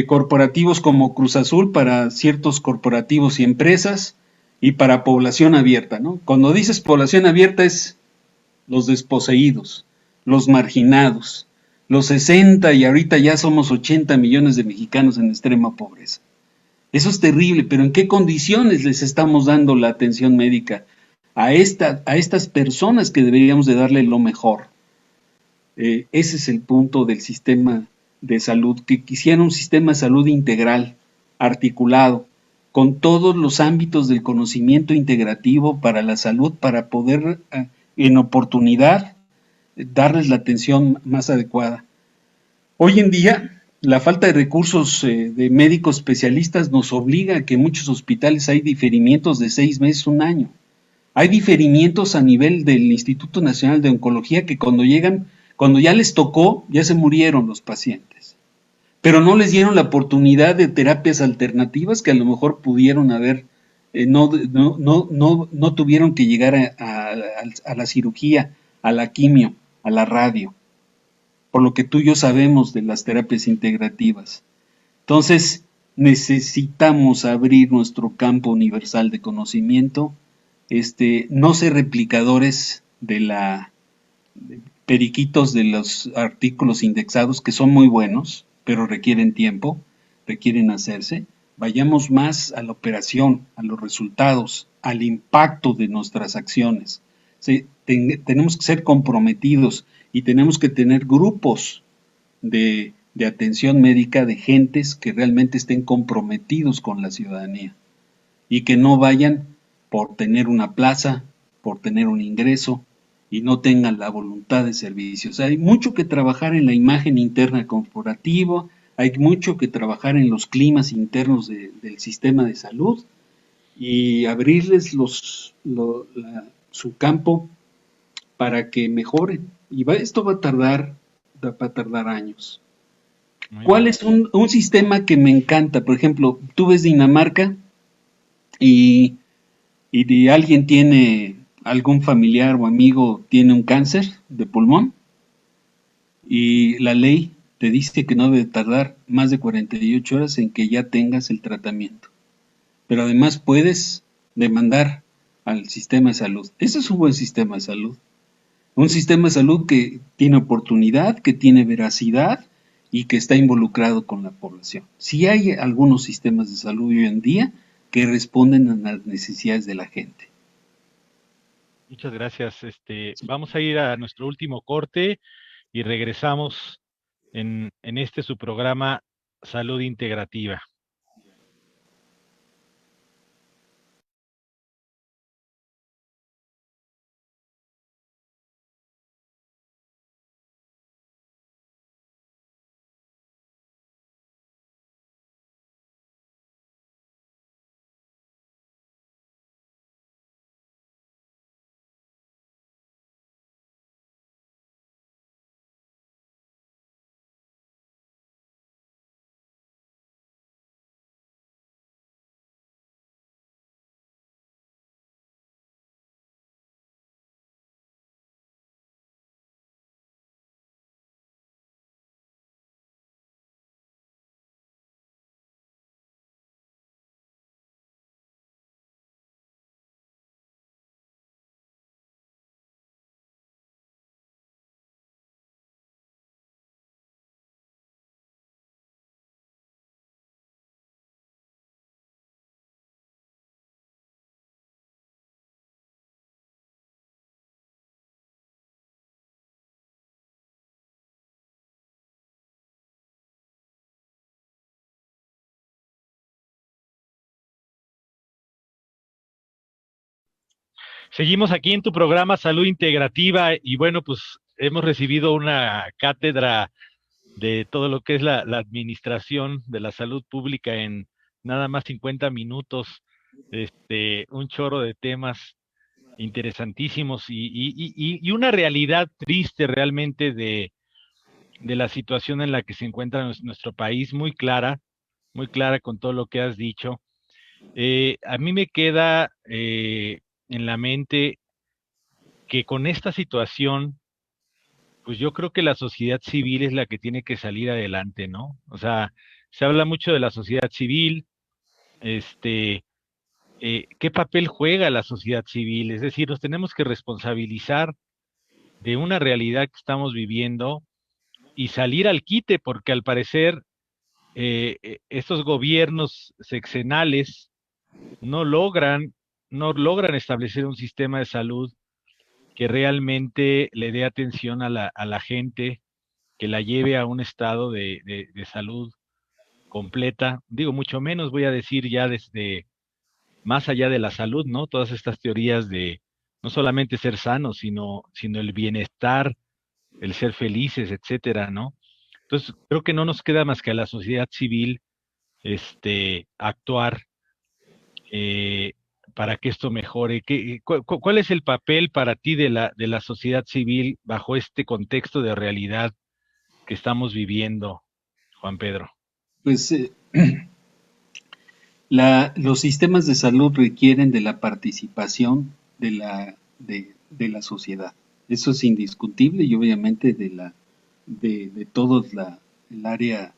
corporativos como Cruz Azul, para ciertos corporativos y empresas, y para población abierta, ¿no? Cuando dices población abierta es los desposeídos, los marginados, los 60 y ahorita ya somos 80 millones de mexicanos en extrema pobreza. Eso es terrible, pero ¿en qué condiciones les estamos dando la atención médica a estas personas que deberíamos de darle lo mejor? Ese es el punto del sistema de salud, que quisiera un sistema de salud integral, articulado, con todos los ámbitos del conocimiento integrativo para la salud, para poder en oportunidad darles la atención más adecuada. Hoy en día, la falta de recursos de médicos especialistas nos obliga a que en muchos hospitales hay diferimientos de 6 meses, un año. Hay diferimientos a nivel del Instituto Nacional de Oncología que cuando llegan, cuando ya les tocó, ya se murieron los pacientes. Pero no les dieron la oportunidad de terapias alternativas que a lo mejor pudieron haber, no tuvieron que llegar a la cirugía, a la quimio, a la radio, por lo que tú y yo sabemos de las terapias integrativas. Entonces, necesitamos abrir nuestro campo universal de conocimiento, no ser replicadores de periquitos de los artículos indexados, que son muy buenos, pero requieren tiempo, requieren hacerse. Vayamos más a la operación, a los resultados, al impacto de nuestras acciones. Sí, tenemos que ser comprometidos y tenemos que tener grupos de atención médica de gentes que realmente estén comprometidos con la ciudadanía y que no vayan por tener una plaza, por tener un ingreso y no tengan la voluntad de servicio. O sea, hay mucho que trabajar en la imagen interna corporativa, hay mucho que trabajar en los climas internos del sistema de salud y abrirles su campo para que mejoren. Y esto va a tardar años. Muy ¿Cuál bien. es un sistema que me encanta? Por ejemplo, tú ves Dinamarca y alguien tiene, algún familiar o amigo tiene un cáncer de pulmón y la ley te dice que no debe tardar más de 48 horas en que ya tengas el tratamiento. Pero además puedes demandar al sistema de salud. Ese es un buen sistema de salud. Un sistema de salud que tiene oportunidad, que tiene veracidad y que está involucrado con la población. Sí hay algunos sistemas de salud hoy en día que responden a las necesidades de la gente. Muchas gracias. Vamos a ir a nuestro último corte y regresamos en su programa Salud Integrativa. Seguimos aquí en tu programa Salud Integrativa y bueno, pues hemos recibido una cátedra de todo lo que es la administración de la salud pública en nada más 50 minutos, un chorro de temas interesantísimos y una realidad triste realmente de la situación en la que se encuentra nuestro país, muy clara con todo lo que has dicho. A mí me queda en la mente que con esta situación, pues yo creo que la sociedad civil es la que tiene que salir adelante, ¿no? O sea, se habla mucho de la sociedad civil, este, ¿qué papel juega la sociedad civil? Es decir, nos tenemos que responsabilizar de una realidad que estamos viviendo y salir al quite, porque al parecer estos gobiernos sexenales no logran, no logran establecer un sistema de salud que realmente le dé atención a la gente, que la lleve a un estado de salud completa. Digo, mucho menos voy a decir ya desde más allá de la salud, ¿no? Todas estas teorías de no solamente ser sanos, sino el bienestar, el ser felices, etcétera, ¿no? Entonces, creo que no nos queda más que a la sociedad civil actuar eh, para que esto mejore. ¿Cuál es el papel para ti de la sociedad civil bajo este contexto de realidad que estamos viviendo, Juan Pedro? Pues los sistemas de salud requieren de la participación de la sociedad. Eso es indiscutible y obviamente de todo el área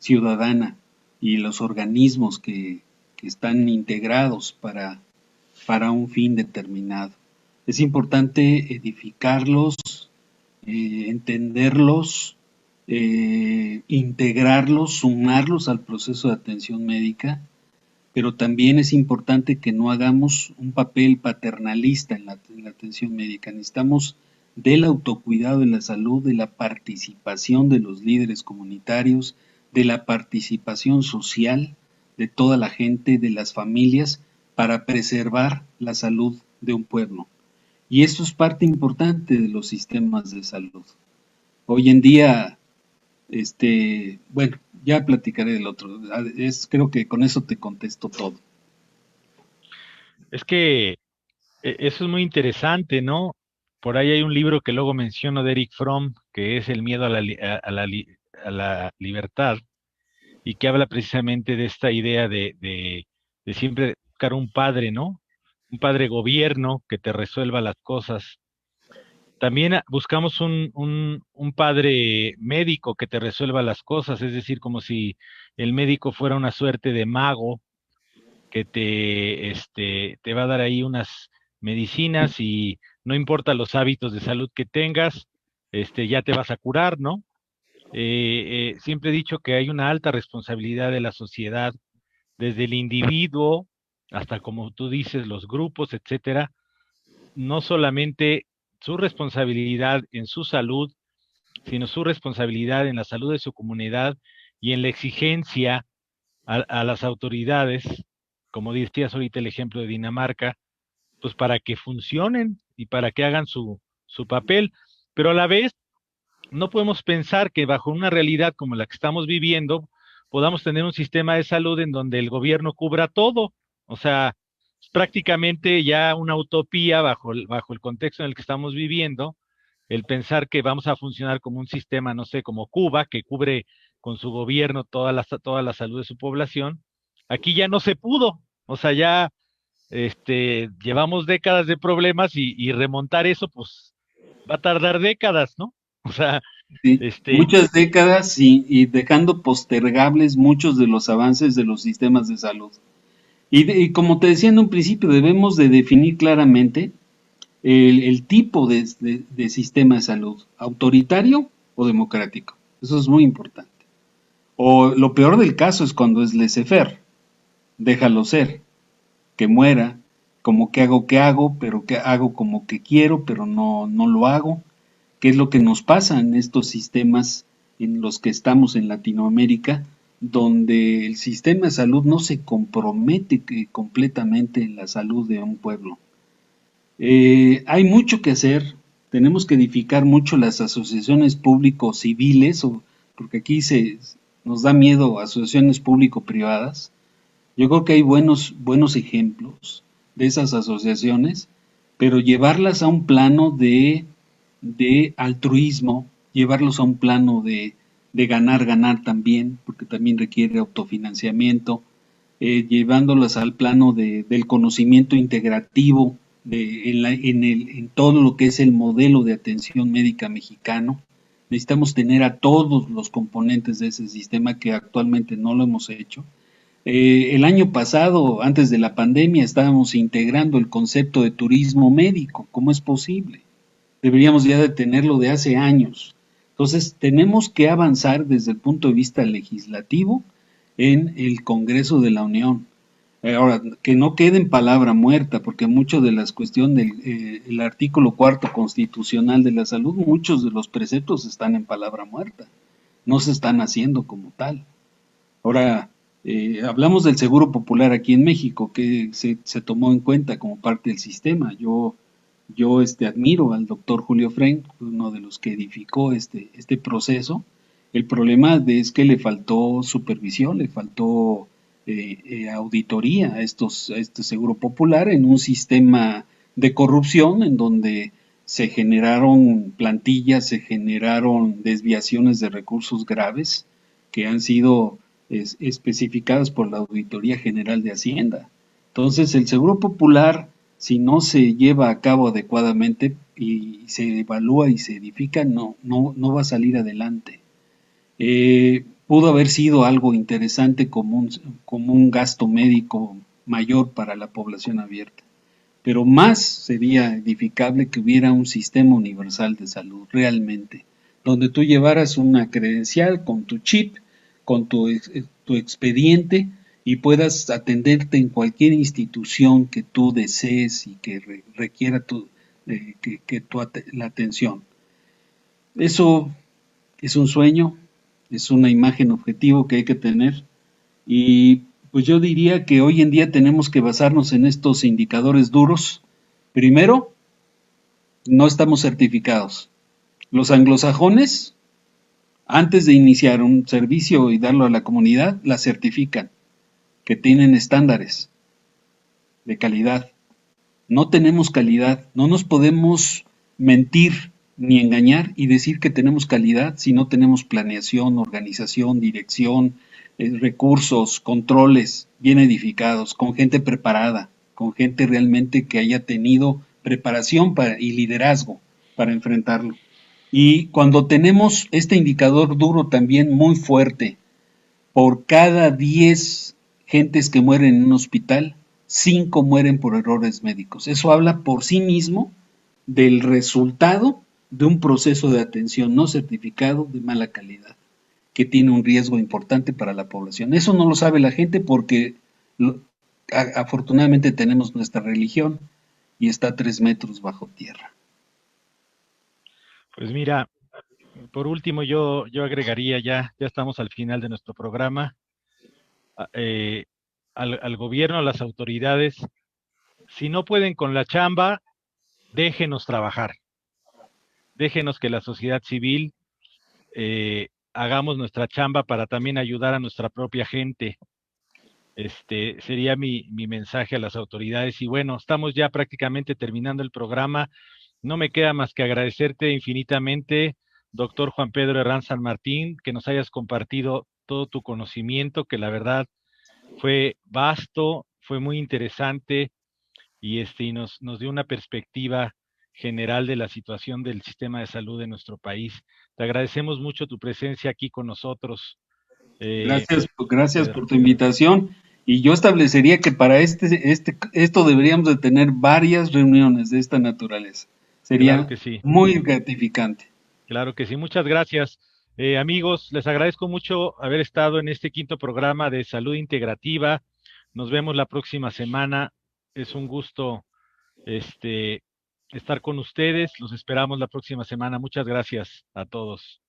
ciudadana y los organismos que están integrados para un fin determinado. Es importante edificarlos, entenderlos, integrarlos, sumarlos al proceso de atención médica, pero también es importante que no hagamos un papel paternalista en la atención médica. Necesitamos del autocuidado en la salud, de la participación de los líderes comunitarios, de la participación social de toda la gente, de las familias, para preservar la salud de un pueblo. Y esto es parte importante de los sistemas de salud. Hoy en día, bueno, ya platicaré del otro. Creo que con eso te contesto todo. Es que eso es muy interesante, ¿no? Por ahí hay un libro que luego menciono de Eric Fromm, que es El miedo a a la libertad, y que habla precisamente de esta idea de siempre buscar un padre, ¿no? Un padre gobierno que te resuelva las cosas. También buscamos un padre médico que te resuelva las cosas, es decir, como si el médico fuera una suerte de mago que te va a dar ahí unas medicinas y no importa los hábitos de salud que tengas, ya te vas a curar, ¿no? Siempre he dicho que hay una alta responsabilidad de la sociedad, desde el individuo hasta, como tú dices, los grupos, etcétera, no solamente su responsabilidad en su salud, sino su responsabilidad en la salud de su comunidad y en la exigencia a las autoridades, como decías ahorita el ejemplo de Dinamarca, pues para que funcionen y para que hagan su papel, pero a la vez no podemos pensar que bajo una realidad como la que estamos viviendo podamos tener un sistema de salud en donde el gobierno cubra todo. O sea, es prácticamente ya una utopía bajo el contexto en el que estamos viviendo, el pensar que vamos a funcionar como un sistema, no sé, como Cuba, que cubre con su gobierno toda la salud de su población. Aquí ya no se pudo. O sea, ya llevamos décadas de problemas y remontar eso, pues va a tardar décadas, ¿no? O sea, Sí, este, muchas décadas y dejando postergables muchos de los avances de los sistemas de salud. Y como te decía en un principio, debemos de definir claramente el tipo de sistema de salud, autoritario o democrático. Eso es muy importante. O lo peor del caso es cuando es laissez-faire, déjalo ser, que muera, como que hago, pero que hago como que quiero, pero no lo hago. ¿Qué es lo que nos pasa en estos sistemas en los que estamos en Latinoamérica, donde el sistema de salud no se compromete completamente en la salud de un pueblo? Hay mucho que hacer, tenemos que edificar mucho las asociaciones público-civiles, porque aquí nos da miedo asociaciones público-privadas. Yo creo que hay buenos ejemplos de esas asociaciones, pero llevarlas a un plano de altruismo, llevarlos a un plano de ganar, ganar también, porque también requiere autofinanciamiento, llevándolas al plano del conocimiento integrativo en todo lo que es el modelo de atención médica mexicano. Necesitamos tener a todos los componentes de ese sistema que actualmente no lo hemos hecho. El año pasado, antes de la pandemia, estábamos integrando el concepto de turismo médico. ¿Cómo es posible? Deberíamos ya de tenerlo de hace años. Entonces, tenemos que avanzar desde el punto de vista legislativo en el Congreso de la Unión. Ahora, que no quede en palabra muerta, porque mucho de las cuestiones del artículo cuarto constitucional de la salud, muchos de los preceptos están en palabra muerta, no se están haciendo como tal. Ahora, hablamos del seguro popular aquí en México, que se tomó en cuenta como parte del sistema. Yo admiro al doctor Julio Frenk, uno de los que edificó este proceso. El problema es que le faltó supervisión, le faltó auditoría a este seguro popular en un sistema de corrupción en donde se generaron plantillas, se generaron desviaciones de recursos graves que han sido especificadas por la Auditoría General de Hacienda. Entonces, el seguro popular, si no se lleva a cabo adecuadamente y se evalúa y se edifica, no va a salir adelante. Pudo haber sido algo interesante como un gasto médico mayor para la población abierta, pero más sería edificable que hubiera un sistema universal de salud realmente, donde tú llevaras una credencial con tu chip, con tu expediente y puedas atenderte en cualquier institución que tú desees y que requiera la atención. Eso es un sueño, es una imagen objetivo que hay que tener y pues yo diría que hoy en día tenemos que basarnos en estos indicadores duros. Primero, no estamos certificados. Los anglosajones, antes de iniciar un servicio y darlo a la comunidad, la certifican, que tienen estándares de calidad. No tenemos calidad, no nos podemos mentir ni engañar y decir que tenemos calidad si no tenemos planeación, organización, dirección, recursos, controles bien edificados, con gente preparada, con gente realmente que haya tenido preparación y liderazgo para enfrentarlo. Y cuando tenemos este indicador duro también muy fuerte, por cada 10 gentes que mueren en un hospital, 5 mueren por errores médicos. Eso habla por sí mismo del resultado de un proceso de atención no certificado de mala calidad, que tiene un riesgo importante para la población. Eso no lo sabe la gente porque afortunadamente tenemos nuestra religión y está a 3 metros bajo tierra. Pues mira, por último yo agregaría, ya estamos al final de nuestro programa, al gobierno, a las autoridades, si no pueden con la chamba, déjenos trabajar, déjenos que la sociedad civil hagamos nuestra chamba para también ayudar a nuestra propia gente. Sería mi mensaje a las autoridades. Y bueno, estamos ya prácticamente terminando el programa. No me queda más que agradecerte infinitamente, doctor Juan Pedro Herrán San Martín, que nos hayas compartido todo tu conocimiento, que la verdad fue vasto, fue muy interesante y nos dio una perspectiva general de la situación del sistema de salud de nuestro país. Te agradecemos mucho tu presencia aquí con nosotros. Gracias por tu invitación. Y yo establecería que para esto deberíamos de tener varias reuniones de esta naturaleza. Sería claro que sí. Muy gratificante. Claro que sí, muchas gracias. Amigos, les agradezco mucho haber estado en este quinto programa de Salud Integrativa. Nos vemos la próxima semana. Es un gusto estar con ustedes. Los esperamos la próxima semana. Muchas gracias a todos.